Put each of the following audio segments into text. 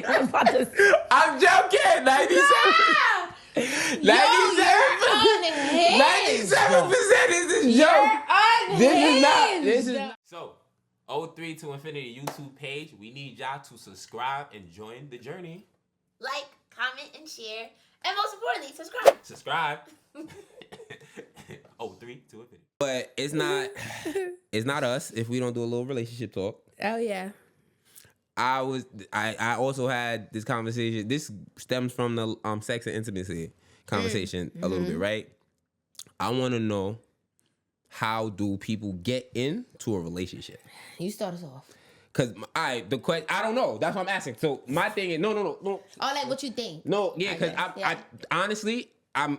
I'm joking. 97. 97% is this joke. This is not. So, 03 to Infinity YouTube page. We need y'all to subscribe and join the journey. Like, comment, and share. And most importantly, Subscribe. 03 to Infinity. But it's not us if we don't do a little relationship talk. Oh, yeah. I also had this conversation. This stems from the sex and intimacy conversation a little bit, right? I want to know, how do people get into a relationship? You start us off. Cause I don't know. That's what I'm asking. So my thing is no. Oh, like what you think? No, yeah, because I honestly,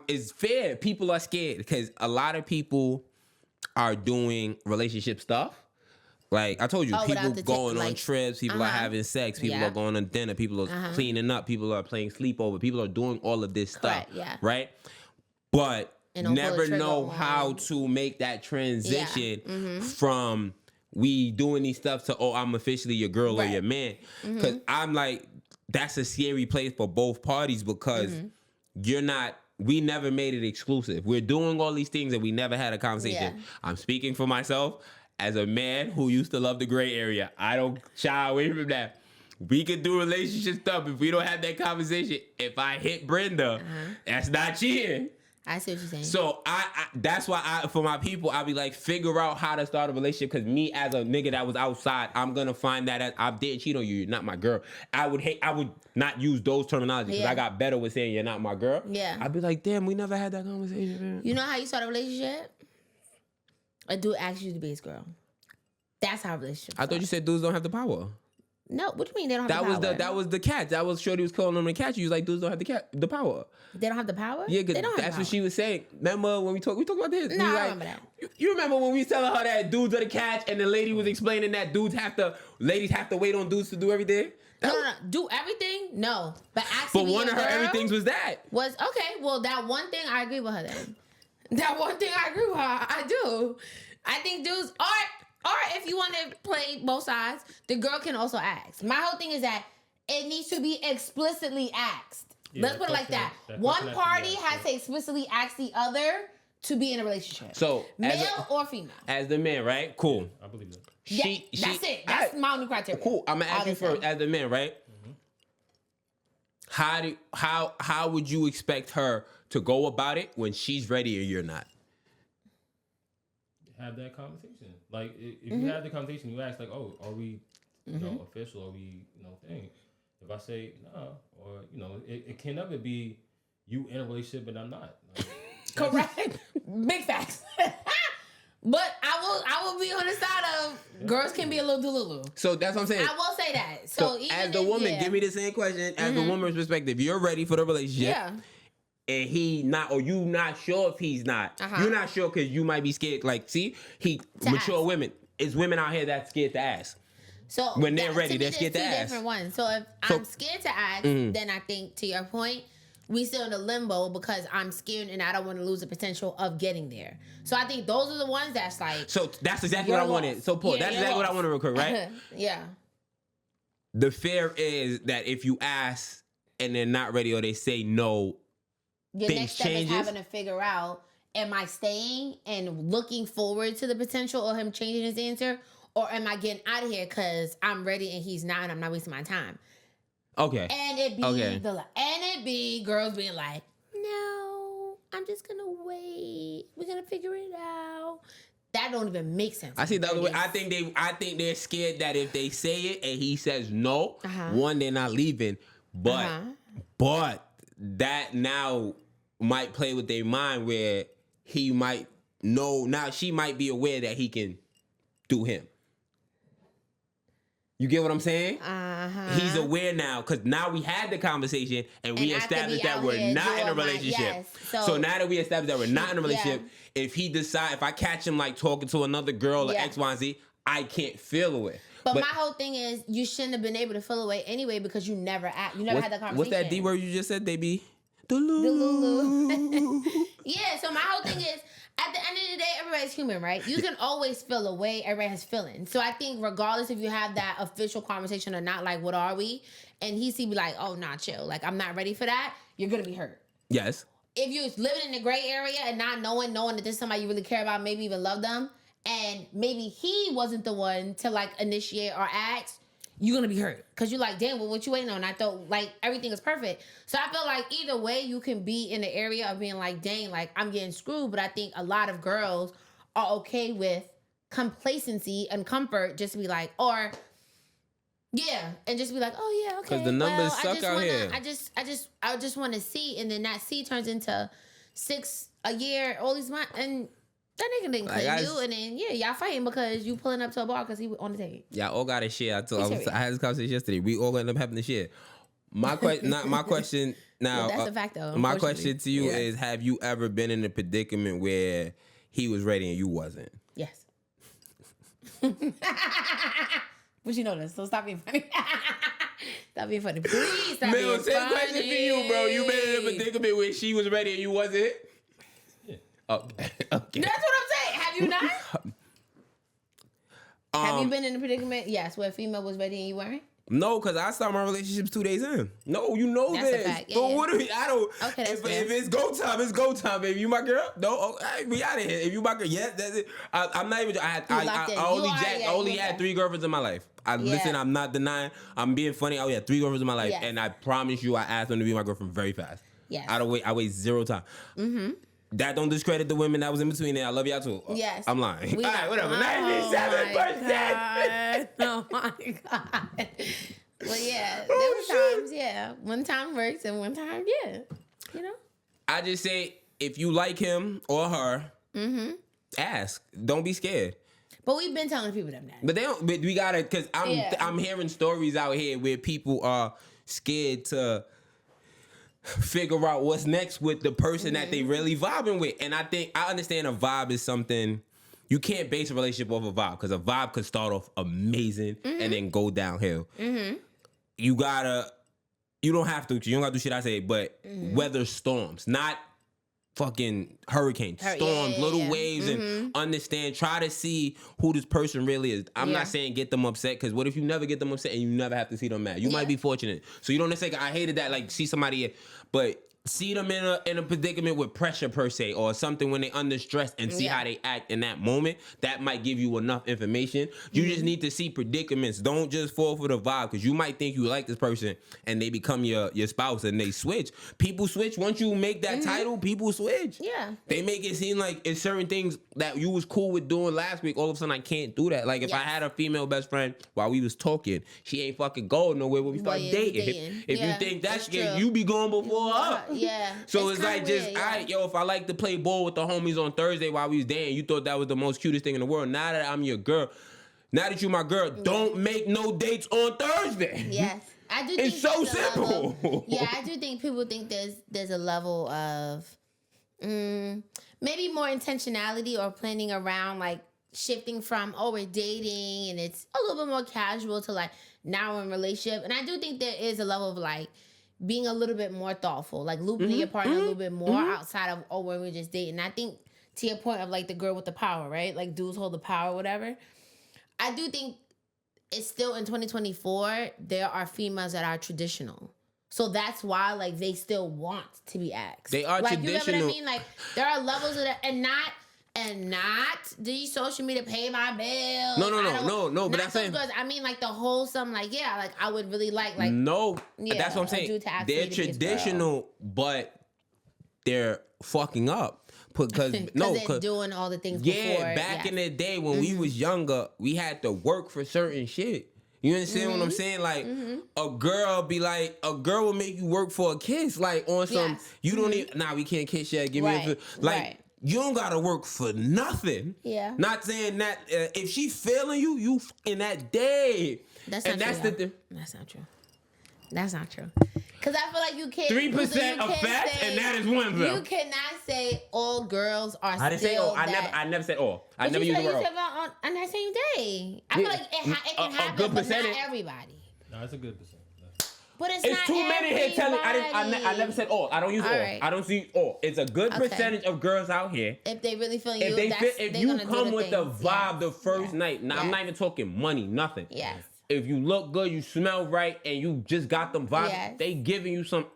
it's fair. People are scared because a lot of people are doing relationship stuff. Like I told you, people going on trips, people are having sex, people are going on dinner, people are cleaning up, people are playing sleepover, people are doing all of this stuff, right? But never know how to make that transition from we doing these stuff to, oh, I'm officially your girl or your man. Because I'm like, that's a scary place for both parties because we never made it exclusive. We're doing all these things and we never had a conversation. I'm speaking for myself. As a man who used to love the gray area, I don't shy away from that. We could do relationship stuff if we don't have that conversation. If I hit Brenda, that's not cheating. I see what you're saying. So I that's why for my people, I'll be like, figure out how to start a relationship. Because me as a nigga that was outside, I'm gonna find that I didn't cheat on you. You're not my girl. I would not use those terminology because I got better with saying you're not my girl. Yeah. I'd be like, damn, we never had that conversation. Man. You know how you start a relationship? A dude asks you to be his girl. That's how relationships I thought you said dudes don't have the power. No, what do you mean they don't have the power? That was the catch. That was Shorty was calling them the catch. You was like, dudes don't have the power. They don't have the power? Yeah, because that's what she was saying. Remember when we talked about this? No, I remember that. You remember when we was telling her that dudes are the catch and the lady was explaining that ladies have to wait on dudes to do everything? No. Do everything? No. But one of her everythings was that. Okay, well, that one thing, I agree with her then. That one thing, I agree with her. I do. I think dudes or if you want to play both sides, the girl can also ask. My whole thing is that it needs to be explicitly asked. Yeah, let's put it like that. One party has to explicitly ask the other to be in a relationship. So male or female. As the man, right? Cool. I believe that. That's it. That's my only criteria. Cool. I'm gonna ask you first, as the man, right? How would you expect her to go about it when she's ready or you're not? Have that conversation. Like if you have the conversation, you ask like, "Oh, are we, official? Are we, thing?" If I say no, or it can never be you in a relationship and I'm not. Like, correct. Big facts. But I will be on the side of girls can be a little delulu. So that's what I'm saying. I will say that. So even as the woman, give me the same question. As the woman's perspective, you're ready for the relationship. Yeah. And he not, or you not sure if he's not. You're not sure because you might be scared. Like, see, mature ask. Women. It's women out here that's scared to ask. So when they're ready, they're scared to ask. Different ones. So if I'm scared to ask, then I think to your point, we still in a limbo because I'm scared and I don't want to lose the potential of getting there. So I think those are the ones that's like. So that's exactly what I wanted. So Paul, that's exactly what I wanted real quick, right? Yeah. The fear is that if you ask and they're not ready or they say no. Your next step is having to figure out, am I staying and looking forward to the potential of him changing his answer? Or am I getting out of here because I'm ready and he's not and I'm not wasting my time? Okay. And it be girls being like, no, I'm just going to wait. We're going to figure it out. That don't even make sense. I see the other way. I think they're scared that if they say it and he says no, one, they're not leaving. But that now might play with their mind where he might know. Now she might be aware that he can do him. You get what I'm saying? He's aware now because now we had the conversation and we established that we're not in a relationship. So now that we established that we're not in a relationship, if he decide, if I catch him like talking to another girl or X, Y, and Z, I can't feel away. But my whole thing is you shouldn't have been able to feel away anyway because you never had that conversation. What's that D word you just said, baby? Delulu. Yeah, so my whole thing is At the end of the day, everybody's human, right? You can always feel a way. Everybody has feelings. So I think regardless if you have that official conversation or not, like, what are we? And he see be like, oh, nah, chill. Like, I'm not ready for that. You're going to be hurt. Yes. If you're living in the gray area and not knowing that there's somebody you really care about, maybe even love them, and maybe he wasn't the one to, like, initiate or ask, you're going to be hurt. Because you're like, damn, well, what you waiting on? I thought, like, everything is perfect. So I feel like either way, you can be in the area of being like, dang, like, I'm getting screwed. But I think a lot of girls are okay with complacency and comfort, just to be like, or, yeah, and just be like, oh, yeah, okay. Because the numbers suck out here. I just want to see. And then that C turns into 6 a year, all these months. And that nigga didn't claim you, and then y'all fighting because you pulling up to a bar because he was on the date. Y'all all got to share. I had this conversation yesterday. We all end up having to share. My question, not my question. Now, that's a fact though. My question to you is: have you ever been in a predicament where he was ready and you wasn't? Yes. But you know this, so stop being funny. Stop being funny, please. Stop being funny. Same question for you, bro. You been in a predicament where she was ready and you wasn't? Okay. That's what I'm saying. Have you not? Have you been in a predicament? Yes, where a female was ready and you weren't? No, because I started my relationships 2 days in. No, you know that's this. A fact. Yeah, but what do we? I don't. Okay, that's if it's go time, it's go time, baby. You my girl? No, okay, we out of here. If you my girl, yes, that's it. I'm not even. I only had 3 girlfriends in my life. Listen, I'm not denying. I'm being funny. I only had 3 girlfriends in my life, and I promise you, I asked them to be my girlfriend very fast. Yes. I wait 0 time. Mm-hmm. That don't discredit the women that was in between there. I love y'all too. Yes. I'm lying. All right, whatever. 97%. Oh my God. Well, yeah. There were times, yeah. One time works and one time, yeah. You know? I just say, if you like him or her, ask. Don't be scared. But we've been telling people that. But they don't. But we gotta, because I'm hearing stories out here where people are scared to figure out what's next with the person that they really vibing with. And I understand a vibe is something you can't base a relationship off a vibe, because a vibe could start off amazing and then go downhill. You don't have to, you don't gotta do shit I say, but weather storms, not fucking hurricanes, storms, little waves, and understand, try to see who this person really is. I'm not saying get them upset, because what if you never get them upset and you never have to see them mad? You might be fortunate. So you don't necessarily, I hated that, like, see somebody, but see them in a predicament with pressure per se, or something when they under stress, and see how they act in that moment. That might give you enough information. You just need to see predicaments. Don't just fall for the vibe, because you might think you like this person and they become your spouse and they switch. People switch. Once you make that title, people switch. Yeah. They make it seem like it's certain things that you was cool with doing last week, all of a sudden I can't do that. Like if I had a female best friend while we was talking, she ain't fucking going nowhere when we start dating. If you think that's good, you be going before her. Yeah. So it's like just, all right, yo, if I like to play ball with the homies on Thursday while we was dating, you thought that was the most cutest thing in the world. Now that I'm your girl, now that you my girl, don't make no dates on Thursday. Yes. I do think it's so simple. I do think people think there's a level of maybe more intentionality or planning around, like shifting from, oh, we're dating and it's a little bit more casual to like now we're in a relationship. And I do think there is a level of like being a little bit more thoughtful, like looping your partner a little bit more outside of, oh, when we're just dating. I think to your point of like the girl with the power, right? Like dudes hold the power, whatever. I do think it's still in 2024, there are females that are traditional. So that's why like they still want to be asked. They are like, traditional. You know what I mean? Like there are levels of that, and not these social media pay my bills. No. But that's saying, I mean, like the wholesome, like like I would really like. No, that's what I'm saying. They're traditional, but they're fucking up because they're doing all the things. Before, back in the day when we was younger, we had to work for certain shit. You understand what I'm saying? Like a girl will make you work for a kiss, like on some. You don't even. Nah, we can't kiss yet. Give me a like. You don't gotta work for nothing. Yeah. Not saying that if she feeling you in that day. That's not true. That's not true. That's not true. Because I feel like you can't. 3% of facts, and that is one of them. You cannot say all girls are. I didn't say all. I never said all. I never used the word all. On that same day. I feel like it can happen, but not everybody. No, it's a good percent. But it's It's not too many here telling. I never said all. I don't use all. Right. I don't see all. It's a good percentage of girls out here. If they really feel you, If you come with the vibe the first yes. night, now I'm not even talking money, nothing. Yes. If you look good, you smell right, and you just got them vibes, Yes. they giving you some.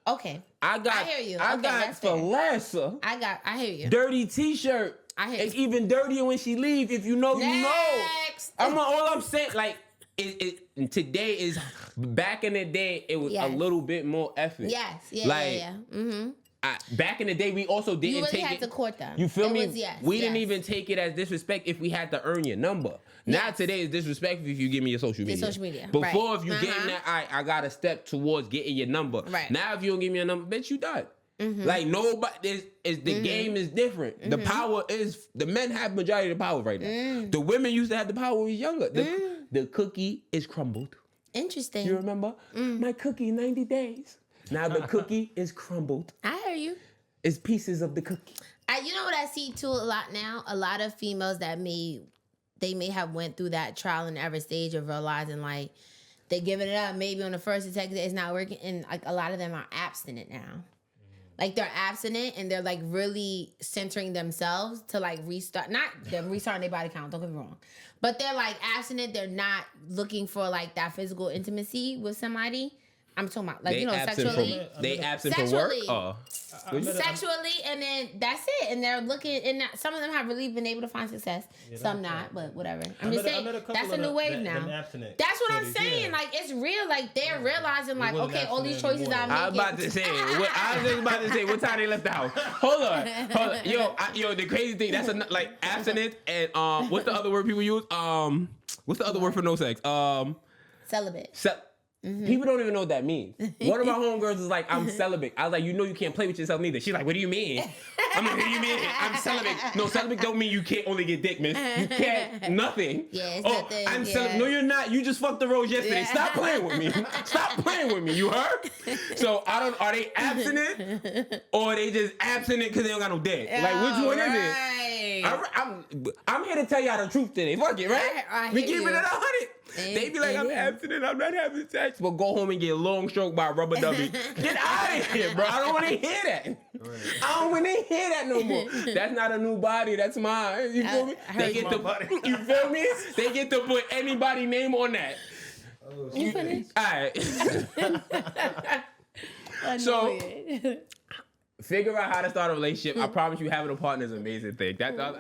Okay. I hear you. I Okay, got that's fair. Falessa. I hear you. Dirty T-shirt. I hear It's you. even dirtier when she leave. If you know, you know. Next. All I'm saying, like, today is back in the day. It was a little bit more effort. Yes. Yeah. Like, yeah. Mm-hmm. Back in the day, we also didn't You really take had it. to court them. You feel me? Yes, we didn't even take it as disrespect if we had to earn your number. Now Yes. today is disrespectful if you give me your social media. social media, Before, right. if you getting that, I got to step towards getting your number. Right. Now, if you don't give me a number, bitch, you done. Like nobody, the game is different. The power is the men have majority of the power right now. The women used to have the power when we was younger. The cookie is crumbled. Interesting. You remember my cookie 90 days. Now the cookie is crumbled. I hear you. It's pieces of the cookie. You know what I see too a lot now? A lot of females that may have went through that trial and error stage of realizing like they giving it up. Maybe on the first attempt it's not working, and like a lot of them are abstinent now. Like they're abstinent and they're like really centering themselves to like restart, not them restarting their body count, don't get me wrong. But they're like abstinent, they're not looking for like that physical intimacy with somebody. I'm talking about like, sexually. They absent from work? Sexually, and then that's it. And they're looking, and some of them have really been able to find success. Some not, but whatever. I'm just saying, that's a new wave now. That's what I'm saying. Like, it's real. Like, they're realizing, like, okay, all these choices I'm making. I was about to say, what time they left the house? Hold on. Yo, the crazy thing, that's like abstinent and, what's the other word people use? What's the other word for no sex? Celibate. People don't even know what that means. One of my homegirls is like, I'm celibate. I was like, you can't play with yourself neither. She's like, what do you mean? I'm like, what do you mean? I'm celibate. No, celibate don't mean you can't only get dick, miss. You can't nothing. Yeah, it's nothing. I'm celibate. No, you're not. You just fucked the rose yesterday. Yeah. Stop playing with me. Stop playing with me. You heard? So are they abstinent or are they just abstinent because they don't got no dick? Like, which one is it? I'm here to tell y'all the truth today. Fuck it, right? We keep it at 100. They be like, I'm abstinent, I'm not having sex. But go home and get long stroked by a rubber dummy. Get out of here, bro. I don't want to hear that. I don't want to hear that no more. That's not a new body. That's mine. You feel me? You feel me? They get to put anybody's name on that. Oh, you finished? All right. So, figure out how to start a relationship. I promise you, having a partner is an amazing thing. I got